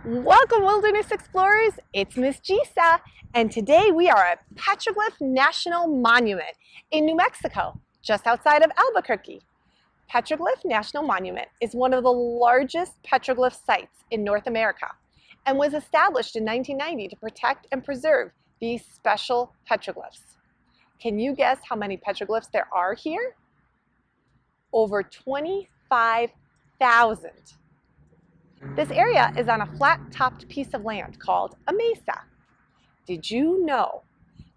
Welcome, wilderness explorers. It's Miss Gisa, and today we are at Petroglyph National Monument in New Mexico, just outside of Albuquerque. Petroglyph National Monument is one of the largest petroglyph sites in North America and was established in 1990 to protect and preserve these special petroglyphs. Can you guess how many petroglyphs there are here? Over 25,000. This area is on a flat-topped piece of land called a mesa. Did you know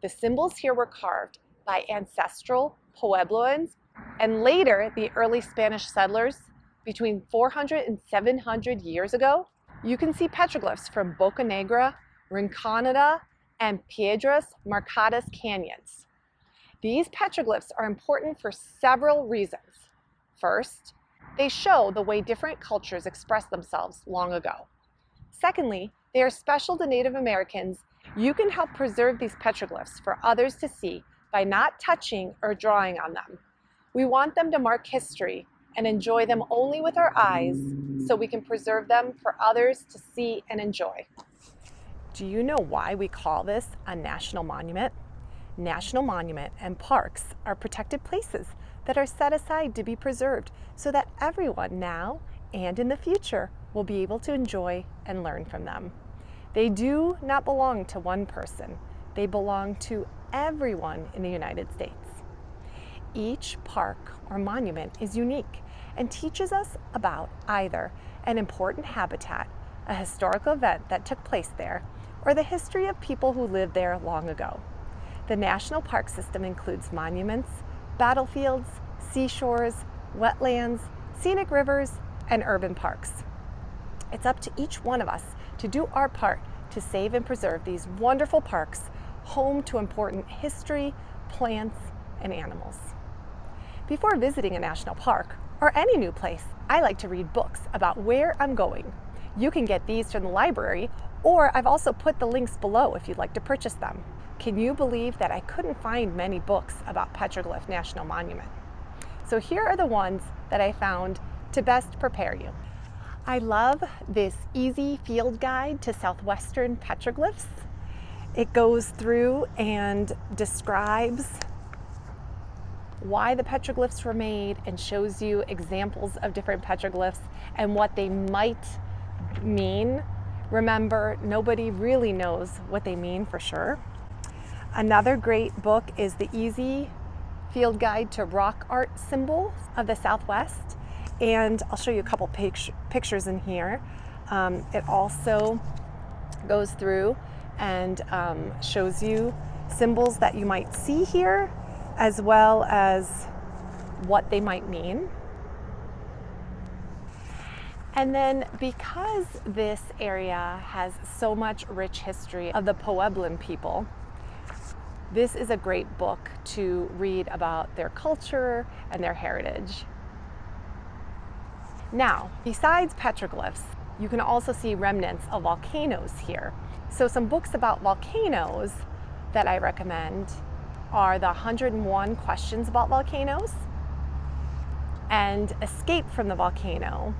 the symbols here were carved by ancestral Puebloans and later the early Spanish settlers between 400 and 700 years ago? You can see petroglyphs from Boca Negra, Rinconada, and Piedras Marcadas canyons. These petroglyphs are important for several reasons. First, they show the way different cultures expressed themselves long ago. Secondly, they are special to Native Americans. You can help preserve these petroglyphs for others to see by not touching or drawing on them. We want them to mark history and enjoy them only with our eyes so we can preserve them for others to see and enjoy. Do you know why we call this a national monument? National monument and parks are protected places that are set aside to be preserved so that everyone now and in the future will be able to enjoy and learn from them. They do not belong to one person. They belong to everyone in the United States. Each park or monument is unique and teaches us about either an important habitat, a historical event that took place there, or the history of people who lived there long ago. The national park system includes monuments, battlefields, seashores, wetlands, scenic rivers, and urban parks. It's up to each one of us to do our part to save and preserve these wonderful parks, home to important history, plants, and animals. Before visiting a national park or any new place, I like to read books about where I'm going. You can get these from the library, or I've also put the links below if you'd like to purchase them. Can you believe that I couldn't find many books about Petroglyph National Monument? So here are the ones that I found to best prepare you. I love this easy field guide to Southwestern petroglyphs. It goes through and describes why the petroglyphs were made and shows you examples of different petroglyphs and what they might mean. Remember, nobody really knows what they mean for sure. Another great book is the Easy Field Guide to Rock Art Symbols of the Southwest, and I'll show you a couple pictures in here. It also goes through and shows you symbols that you might see here, as well as what they might mean. And then because this area has so much rich history of the Puebloan people, this is a great book to read about their culture and their heritage. Now, besides petroglyphs, you can also see remnants of volcanoes here. So some books about volcanoes that I recommend are the 101 Questions About Volcanoes and Escape from the Volcano.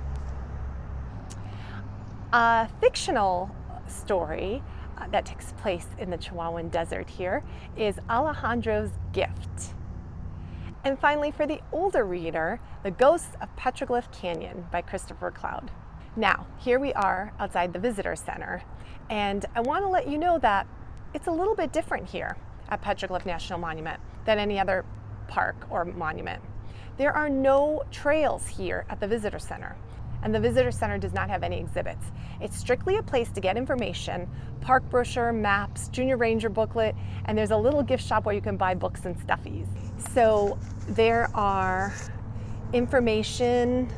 A fictional story that takes place in the Chihuahuan Desert here is Alejandro's Gift. And finally, for the older reader, The Ghosts of Petroglyph Canyon by Christopher Cloud. Now, here we are outside the visitor center, and I want to let you know that it's a little bit different here at Petroglyph National Monument than any other park or monument. There are no trails here at the visitor center, and the visitor center does not have any exhibits. It's strictly a place to get information, park brochure, maps, junior ranger booklet, and there's a little gift shop where you can buy books and stuffies. So there are information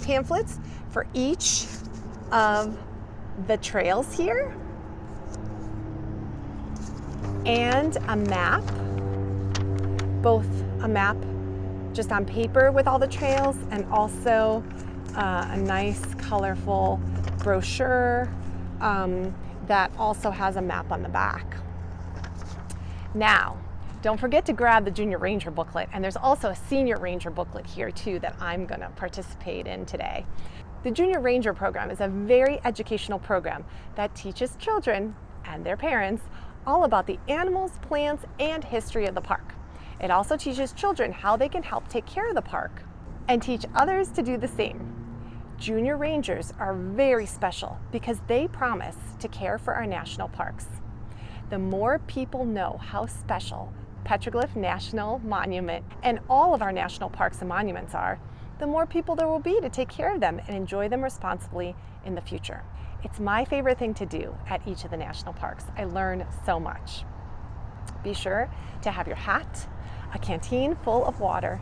pamphlets for each of the trails here, and a map, both a map just on paper with all the trails and also a nice colorful brochure that also has a map on the back. Now, don't forget to grab the Junior Ranger booklet, and there's also a Senior Ranger booklet here too that I'm going to participate in today. The Junior Ranger program is a very educational program that teaches children and their parents all about the animals, plants, and history of the park. It also teaches children how they can help take care of the park and teach others to do the same. Junior Rangers are very special because they promise to care for our national parks. The more people know how special Petroglyph National Monument and all of our national parks and monuments are, the more people there will be to take care of them and enjoy them responsibly in the future. It's my favorite thing to do at each of the national parks. I learn so much. Be sure to have your hat, a canteen full of water,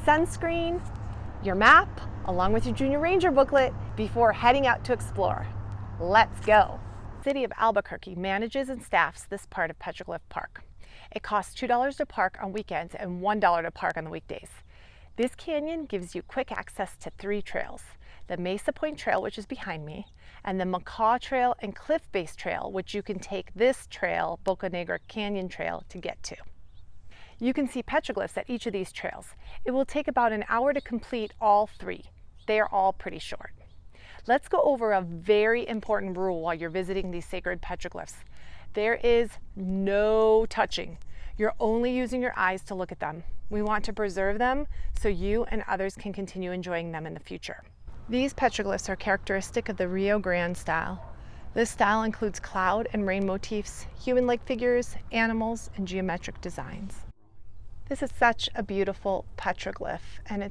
sunscreen, your map, along with your Junior Ranger booklet before heading out to explore. Let's go. The city of Albuquerque manages and staffs this part of Petroglyph Park. It costs $2 to park on weekends and $1 to park on the weekdays. This canyon gives you quick access to 3 trails: the Mesa Point Trail, which is behind me, and the Macaw Trail and Cliff Base Trail, which you can take this trail, Boca Negra Canyon Trail, to get to. You can see petroglyphs at each of these trails. It will take about an hour to complete all 3. They are all pretty short. Let's go over a very important rule while you're visiting these sacred petroglyphs. There is no touching. You're only using your eyes to look at them. We want to preserve them so you and others can continue enjoying them in the future. These petroglyphs are characteristic of the Rio Grande style. This style includes cloud and rain motifs, human-like figures, animals, and geometric designs. This is such a beautiful petroglyph, and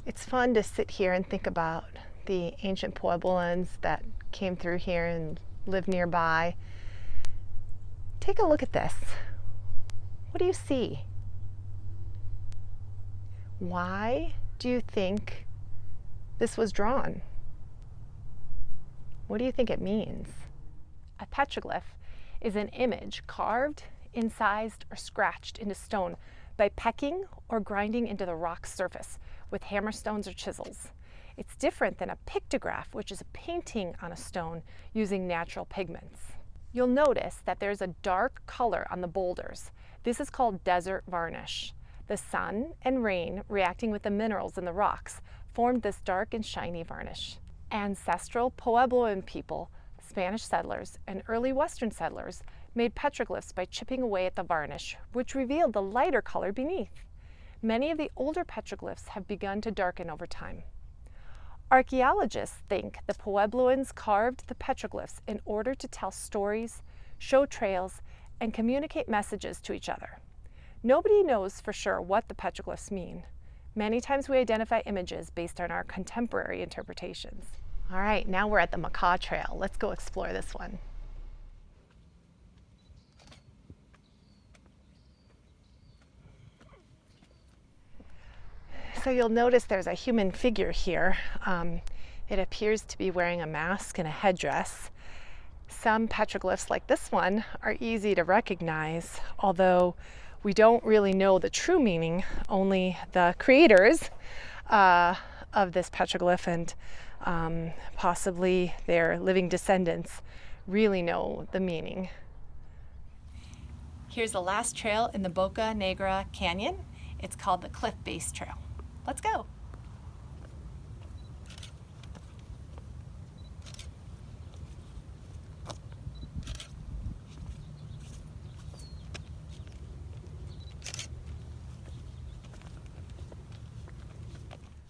it's fun to sit here and think about the ancient Puebloans that came through here and lived nearby. Take a look at this. What do you see? Why do you think this was drawn? What do you think it means? A petroglyph is an image carved, incised, or scratched into stone by pecking or grinding into the rock's surface with hammerstones or chisels. It's different than a pictograph, which is a painting on a stone using natural pigments. You'll notice that there's a dark color on the boulders. This is called desert varnish. The sun and rain reacting with the minerals in the rocks formed this dark and shiny varnish. Ancestral Puebloan people, Spanish settlers, and early Western settlers made petroglyphs by chipping away at the varnish, which revealed the lighter color beneath. Many of the older petroglyphs have begun to darken over time. Archaeologists think the Puebloans carved the petroglyphs in order to tell stories, show trails, and communicate messages to each other. Nobody knows for sure what the petroglyphs mean. Many times we identify images based on our contemporary interpretations. All right, now we're at the Macaw Trail. Let's go explore this one. So you'll notice there's a human figure here. It appears to be wearing a mask and a headdress. Some petroglyphs like this one are easy to recognize, although we don't really know the true meaning. Only the creators of this petroglyph and possibly their living descendants really know the meaning. Here's the last trail in the Boca Negra Canyon. It's called the Cliff Base Trail. Let's go.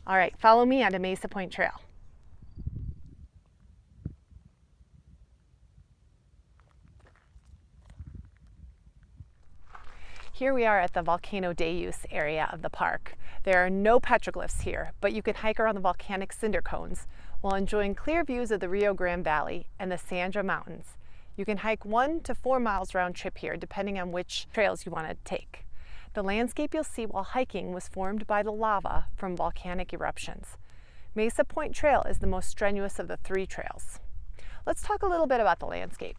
All right, follow me on a Mesa Point Trail. Here we are at the Volcano day use area of the park. There are no petroglyphs here, but you can hike around the volcanic cinder cones while enjoying clear views of the Rio Grande Valley and the Sandra Mountains. You can hike 1 to 4 miles round trip here, depending on which trails you want to take. The landscape you'll see while hiking was formed by the lava from volcanic eruptions. Mesa Point Trail is the most strenuous of the 3 trails. Let's talk a little bit about the landscape.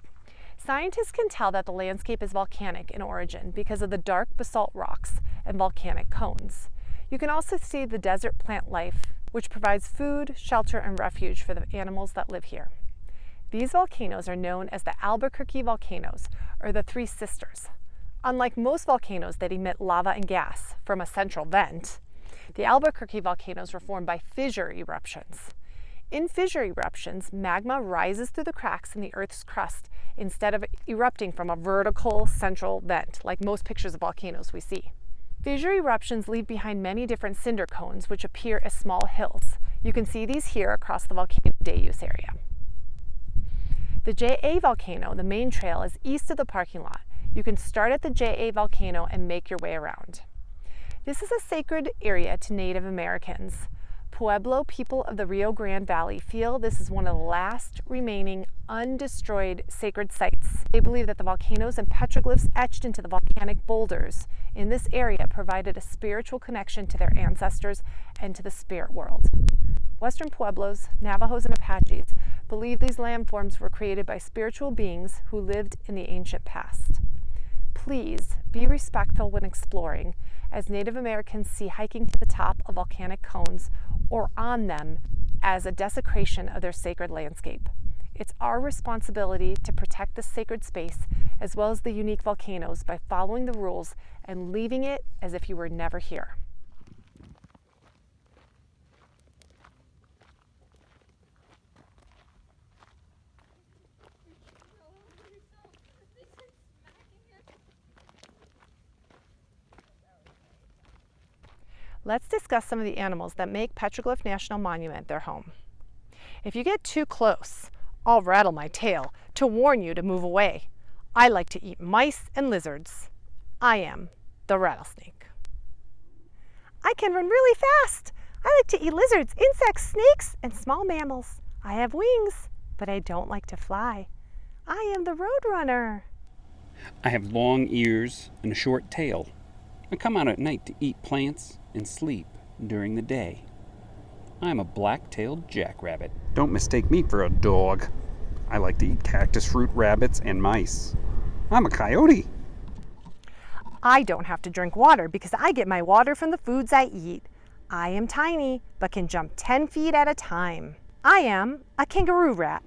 Scientists can tell that the landscape is volcanic in origin because of the dark basalt rocks and volcanic cones. You can also see the desert plant life, which provides food, shelter, and refuge for the animals that live here. These volcanoes are known as the Albuquerque volcanoes, or the 3 sisters. Unlike most volcanoes that emit lava and gas from a central vent, the Albuquerque volcanoes were formed by fissure eruptions. In fissure eruptions, magma rises through the cracks in the Earth's crust instead of erupting from a vertical central vent, like most pictures of volcanoes we see. Fissure eruptions leave behind many different cinder cones, which appear as small hills. You can see these here across the Volcano day use area. The JA volcano, the main trail, is east of the parking lot. You can start at the JA volcano and make your way around. This is a sacred area to Native Americans. Pueblo people of the Rio Grande Valley feel this is one of the last remaining undestroyed sacred sites. They believe that the volcanoes and petroglyphs etched into the volcanic boulders in this area provided a spiritual connection to their ancestors and to the spirit world. Western Pueblos, Navajos, and Apaches believe these landforms were created by spiritual beings who lived in the ancient past. Please be respectful when exploring, as Native Americans see hiking to the top of volcanic cones or on them as a desecration of their sacred landscape. It's our responsibility to protect this sacred space as well as the unique volcanoes by following the rules and leaving it as if you were never here. Let's discuss some of the animals that make Petroglyph National Monument their home. If you get too close, I'll rattle my tail to warn you to move away. I like to eat mice and lizards. I am the rattlesnake. I can run really fast. I like to eat lizards, insects, snakes, and small mammals. I have wings, but I don't like to fly. I am the roadrunner. I have long ears and a short tail. I come out at night to eat plants and sleep during the day. I'm a black-tailed jackrabbit. Don't mistake me for a dog. I like to eat cactus fruit, rabbits, and mice. I'm a coyote. I don't have to drink water because I get my water from the foods I eat. I am tiny, but can jump 10 feet at a time. I am a kangaroo rat.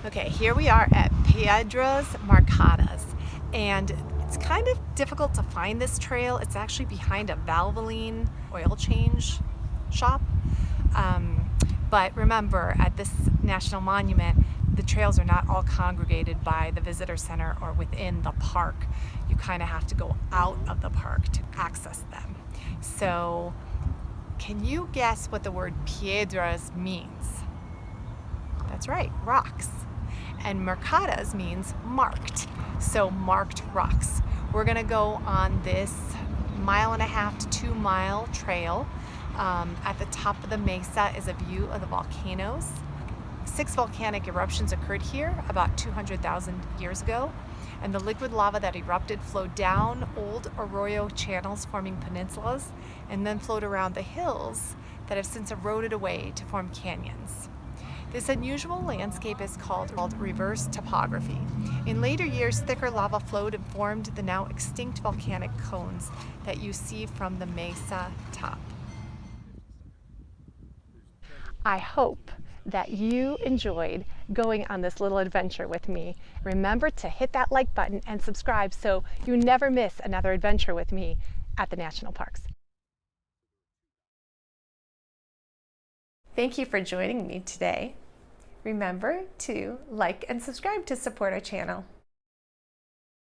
Okay, here we are at Piedras Marcadas, and it's kind of difficult to find this trail. It's actually behind a Valvoline oil change shop. But remember, at this national monument, the trails are not all congregated by the visitor center or within the park. You kind of have to go out of the park to access them. So, can you guess what the word piedras means? That's right, rocks. And marcadas means marked. So marked rocks. We're gonna go on this 1.5 to 2 mile trail. At the top of the mesa is a view of the volcanoes. 6 volcanic eruptions occurred here about 200,000 years ago, and the liquid lava that erupted flowed down old arroyo channels forming peninsulas and then flowed around the hills that have since eroded away to form canyons. This unusual landscape is called reverse topography. In later years, thicker lava flowed and formed the now extinct volcanic cones that you see from the mesa top. I hope that you enjoyed going on this little adventure with me. Remember to hit that like button and subscribe so you never miss another adventure with me at the national parks. Thank you for joining me today. Remember to like and subscribe to support our channel.